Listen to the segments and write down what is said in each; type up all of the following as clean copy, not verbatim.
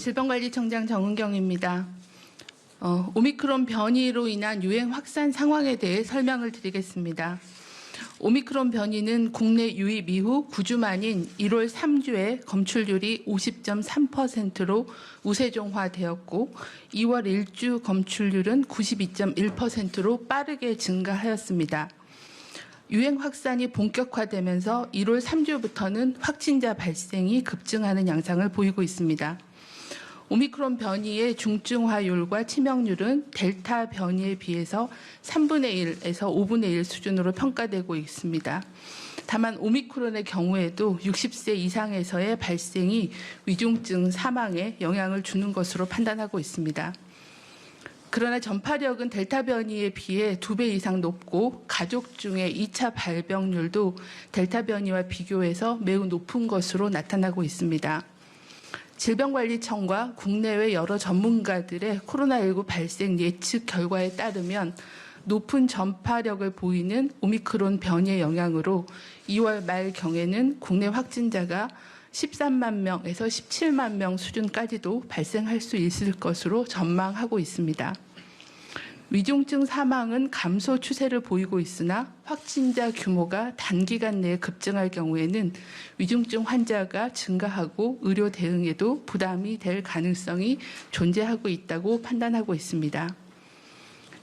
질병관리청장 정은경입니다. 오미크론 변이로 인한 유행 확산 상황에 대해 설명을 드리겠습니다. 오미크론 변이는 국내 유입 이후 9주 만인 1월 3주에 검출률이 50.3%로 우세종화되었고 2월 1주 검출률은 92.1%로 빠르게 증가하였습니다. 유행 확산이 본격화되면서 1월 3주부터는 확진자 발생이 급증하는 양상을 보이고 있습니다. 오미크론 변이의 중증화율과 치명률은 델타 변이에 비해서 3분의 1에서 5분의 1 수준으로 평가되고 있습니다. 다만 오미크론의 경우에도 60세 이상에서의 발생이 위중증 사망에 영향을 주는 것으로 판단하고 있습니다. 그러나 전파력은 델타 변이에 비해 2배 이상 높고 가족 중에 2차 발병률도 델타 변이와 비교해서 매우 높은 것으로 나타나고 있습니다. 질병관리청과 국내외 여러 전문가들의 코로나19 발생 예측 결과에 따르면 높은 전파력을 보이는 오미크론 변이의 영향으로 2월 말경에는 국내 확진자가 13만 명에서 17만 명 수준까지도 발생할 수 있을 것으로 전망하고 있습니다. 위중증 사망은 감소 추세를 보이고 있으나 확진자 규모가 단기간 내에 급증할 경우에는 위중증 환자가 증가하고 의료 대응에도 부담이 될 가능성이 존재하고 있다고 판단하고 있습니다.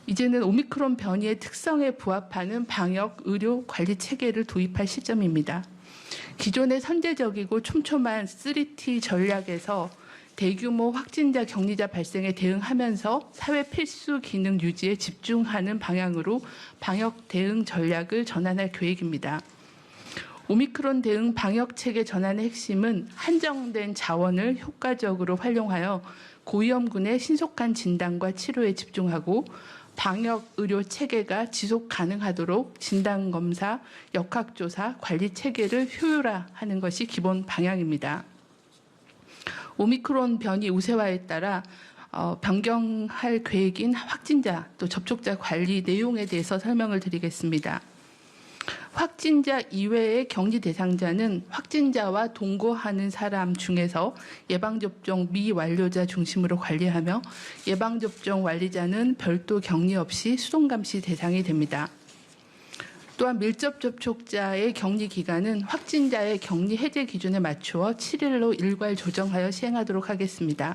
이제는 오미크론 변이의 특성에 부합하는 방역, 의료 관리 체계를 도입할 시점입니다. 기존의 선제적이고 촘촘한 3T 전략에서 대규모 확진자 격리자 발생에 대응하면서 사회 필수 기능 유지에 집중하는 방향으로 방역 대응 전략을 전환할 계획입니다. 오미크론 대응 방역 체계 전환의 핵심은 한정된 자원을 효과적으로 활용하여 고위험군의 신속한 진단과 치료에 집중하고 방역 의료 체계가 지속 가능하도록 진단검사, 역학조사, 관리 체계를 효율화하는 것이 기본 방향입니다. 오미크론 변이 우세화에 따라 변경할 계획인 확진자 또 접촉자 관리 내용에 대해서 설명을 드리겠습니다. 확진자 이외의 격리 대상자는 확진자와 동거하는 사람 중에서 예방접종 미완료자 중심으로 관리하며 예방접종 완료자는 별도 격리 없이 수동감시 대상이 됩니다. 또한 밀접 접촉자의 격리 기간은 확진자의 격리 해제 기준에 맞추어 7일로 일괄 조정하여 시행하도록 하겠습니다.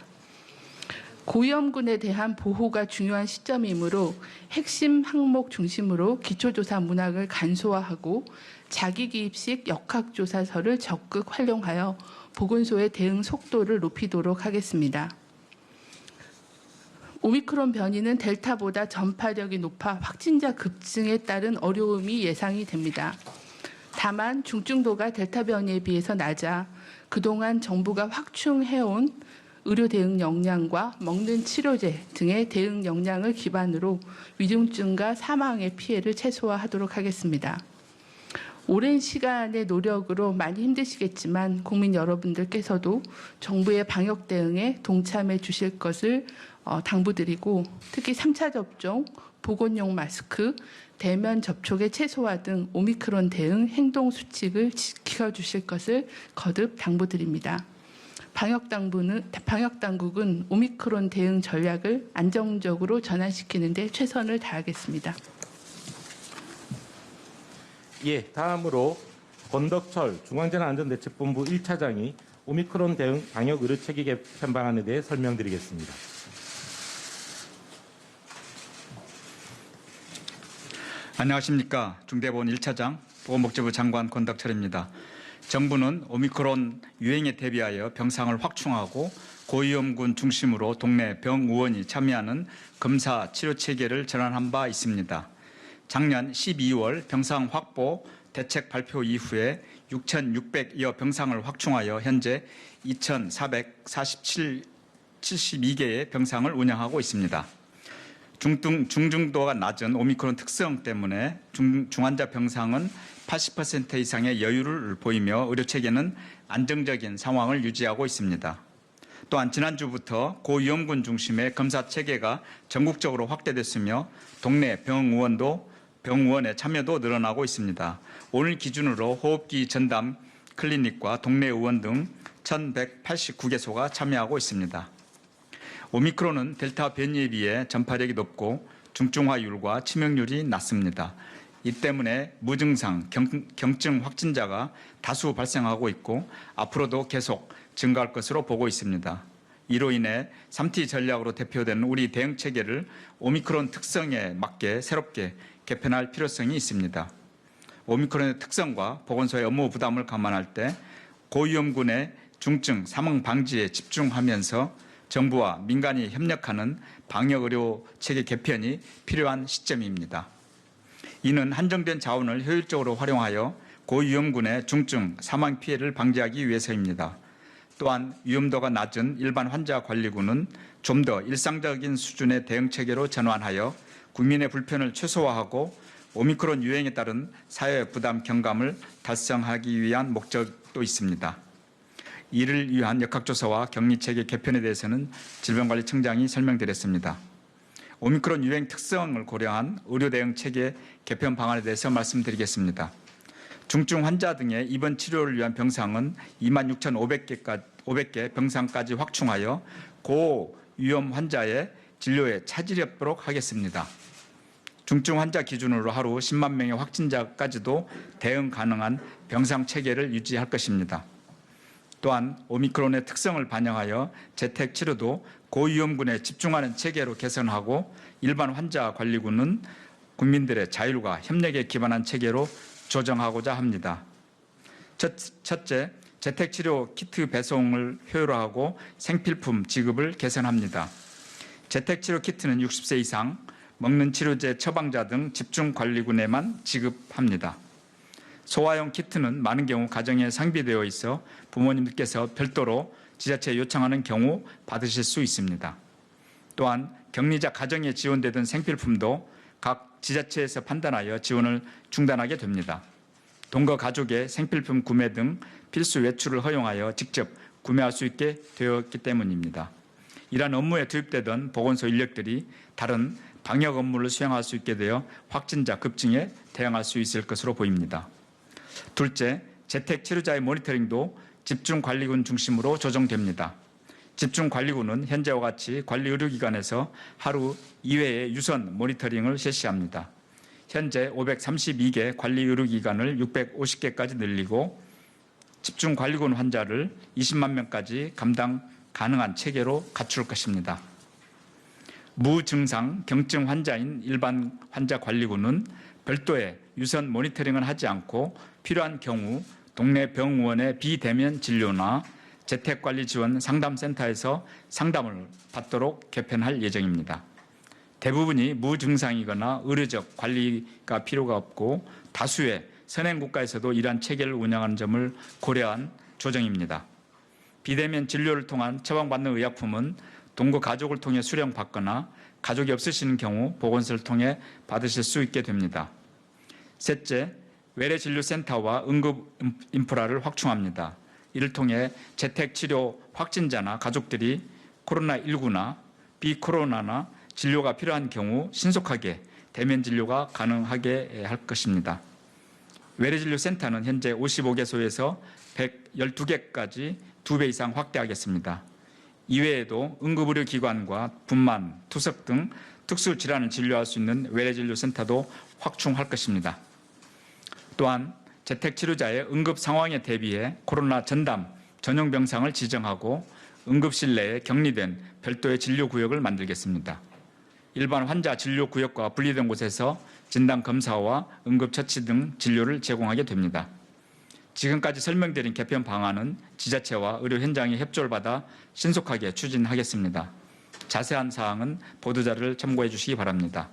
고위험군에 대한 보호가 중요한 시점이므로 핵심 항목 중심으로 기초조사 문항을 간소화하고 자기기입식 역학조사서를 적극 활용하여 보건소의 대응 속도를 높이도록 하겠습니다. 오미크론 변이는 델타보다 전파력이 높아 확진자 급증에 따른 어려움이 예상이 됩니다. 다만 중증도가 델타 변이에 비해서 낮아 그동안 정부가 확충해온 의료 대응 역량과 먹는 치료제 등의 대응 역량을 기반으로 위중증과 사망의 피해를 최소화하도록 하겠습니다. 오랜 시간의 노력으로 많이 힘드시겠지만 국민 여러분들께서도 정부의 방역 대응에 동참해 주실 것을 당부드리고 특히 3차 접종, 보건용 마스크, 대면 접촉의 최소화 등 오미크론 대응 행동 수칙을 지켜주실 것을 거듭 당부드립니다. 방역당국은 오미크론 대응 전략을 안정적으로 전환시키는 데 최선을 다하겠습니다. 예, 다음으로 권덕철 중앙재난안전대책본부 1차장이 오미크론 대응 방역 의료체계 개편 방안에 대해 설명드리겠습니다. 안녕하십니까. 중대본 1차장 보건복지부 장관 권덕철입니다. 정부는 오미크론 유행에 대비하여 병상을 확충하고 고위험군 중심으로 동네 병의원이 참여하는 검사 치료 체계를 전환한 바 있습니다. 작년 12월 병상 확보 대책 발표 이후에 6,600여 병상을 확충하여 현재 2,472개의 병상을 운영하고 있습니다. 중증도가 낮은 오미크론 특성 때문에 중환자 병상은 80% 이상의 여유를 보이며 의료체계는 안정적인 상황을 유지하고 있습니다. 또한 지난주부터 고위험군 중심의 검사 체계가 전국적으로 확대됐으며 동네 병의원의 참여도 늘어나고 있습니다. 오늘 기준으로 호흡기 전담 클리닉과 동네 의원 등 1,189개소가 참여하고 있습니다. 오미크론은 델타 변이에 비해 전파력이 높고 중증화율과 치명률이 낮습니다. 이 때문에 무증상, 경증 확진자가 다수 발생하고 있고 앞으로도 계속 증가할 것으로 보고 있습니다. 이로 인해 3T 전략으로 대표되는 우리 대응 체계를 오미크론 특성에 맞게 새롭게 개편할 필요성이 있습니다. 오미크론의 특성과 보건소의 업무 부담을 감안할 때 고위험군의 중증 사망 방지에 집중하면서 정부와 민간이 협력하는 방역의료 체계 개편이 필요한 시점입니다. 이는 한정된 자원을 효율적으로 활용하여 고위험군의 중증 사망 피해를 방지하기 위해서입니다. 또한 위험도가 낮은 일반 환자 관리군은 좀 더 일상적인 수준의 대응 체계로 전환하여 국민의 불편을 최소화하고 오미크론 유행에 따른 사회 부담 경감을 달성하기 위한 목적도 있습니다. 이를 위한 역학조사와 격리체계 개편에 대해서는 질병관리청장이 설명드렸습니다. 오미크론 유행 특성을 고려한 의료 대응 체계 개편 방안에 대해서 말씀드리겠습니다. 중증 환자 등의 입원 치료를 위한 병상은 26,500개 병상까지 확충하여 고위험 환자의 진료에 차질이 없도록 하겠습니다. 중증 환자 기준으로 하루 10만 명의 확진자까지도 대응 가능한 병상 체계를 유지할 것입니다. 또한 오미크론의 특성을 반영하여 재택 치료도 고위험군에 집중하는 체계로 개선하고 일반 환자 관리군은 국민들의 자율과 협력에 기반한 체계로 조정하고자 합니다. 첫째, 재택치료 키트 배송을 효율화하고 생필품 지급을 개선합니다. 재택치료 키트는 60세 이상, 먹는 치료제 처방자 등 집중관리군에만 지급합니다. 소화용 키트는 많은 경우 가정에 상비되어 있어 부모님들께서 별도로 지자체에 요청하는 경우 받으실 수 있습니다. 또한 격리자 가정에 지원되던 생필품도 각 지자체에서 판단하여 지원을 중단하게 됩니다. 동거 가족의 생필품 구매 등 필수 외출을 허용하여 직접 구매할 수 있게 되었기 때문입니다. 이러한 업무에 투입되던 보건소 인력들이 다른 방역 업무를 수행할 수 있게 되어 확진자 급증에 대응할 수 있을 것으로 보입니다. 둘째, 재택 치료자의 모니터링도 집중관리군 중심으로 조정됩니다. 집중관리군은 현재와 같이 관리의료기관에서 하루 2회의 유선 모니터링을 실시합니다. 현재 532개 관리의료기관을 650개까지 늘리고 집중관리군 환자를 20만 명까지 감당 가능한 체계로 갖출 것입니다. 무증상 경증 환자인 일반 환자 관리군은 별도의 유선 모니터링은 하지 않고 필요한 경우 동네 병원의 비대면 진료나 재택관리 지원 상담센터에서 상담을 받도록 개편할 예정입니다. 대부분이 무증상이거나 의료적 관리가 필요가 없고 다수의 선행국가에서도 이러한 체계를 운영하는 점을 고려한 조정입니다. 비대면 진료를 통한 처방받는 의약품은 동거 가족을 통해 수령받거나 가족이 없으신 경우 보건소를 통해 받으실 수 있게 됩니다. 셋째, 외래진료센터와 응급 인프라를 확충합니다. 이를 통해 재택치료 확진자나 가족들이 코로나19나 비코로나나 진료가 필요한 경우 신속하게 대면 진료가 가능하게 할 것입니다. 외래진료센터는 현재 55개소에서 112개까지 2배 이상 확대하겠습니다. 이외에도 응급의료기관과 분만, 투석 등 특수질환을 진료할 수 있는 외래진료센터도 확충할 것입니다. 또한 재택치료자의 응급 상황에 대비해 코로나 전담 전용 병상을 지정하고 응급실 내에 격리된 별도의 진료구역을 만들겠습니다. 일반 환자 진료구역과 분리된 곳에서 진단검사와 응급처치 등 진료를 제공하게 됩니다. 지금까지 설명드린 개편 방안은 지자체와 의료 현장의 협조를 받아 신속하게 추진하겠습니다. 자세한 사항은 보도자료를 참고해 주시기 바랍니다.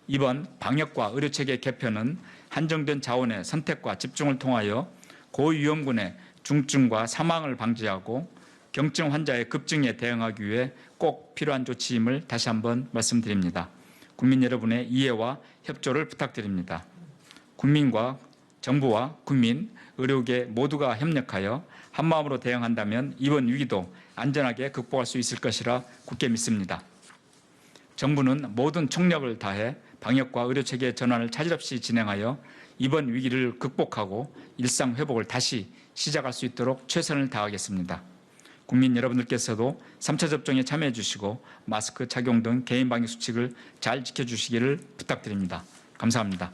이번 방역과 의료체계 개편은 한정된 자원의 선택과 집중을 통하여 고위험군의 중증과 사망을 방지하고 경증 환자의 급증에 대응하기 위해 꼭 필요한 조치임을 다시 한번 말씀드립니다. 국민 여러분의 이해와 협조를 부탁드립니다. 국민과 정부와 국민, 의료계 모두가 협력하여 한마음으로 대응한다면 이번 위기도 안전하게 극복할 수 있을 것이라 굳게 믿습니다. 정부는 모든 총력을 다해 방역과 의료체계 전환을 차질 없이 진행하여 이번 위기를 극복하고 일상 회복을 다시 시작할 수 있도록 최선을 다하겠습니다. 국민 여러분들께서도 3차 접종에 참여해 주시고 마스크 착용 등 개인 방역 수칙을 잘 지켜주시기를 부탁드립니다. 감사합니다.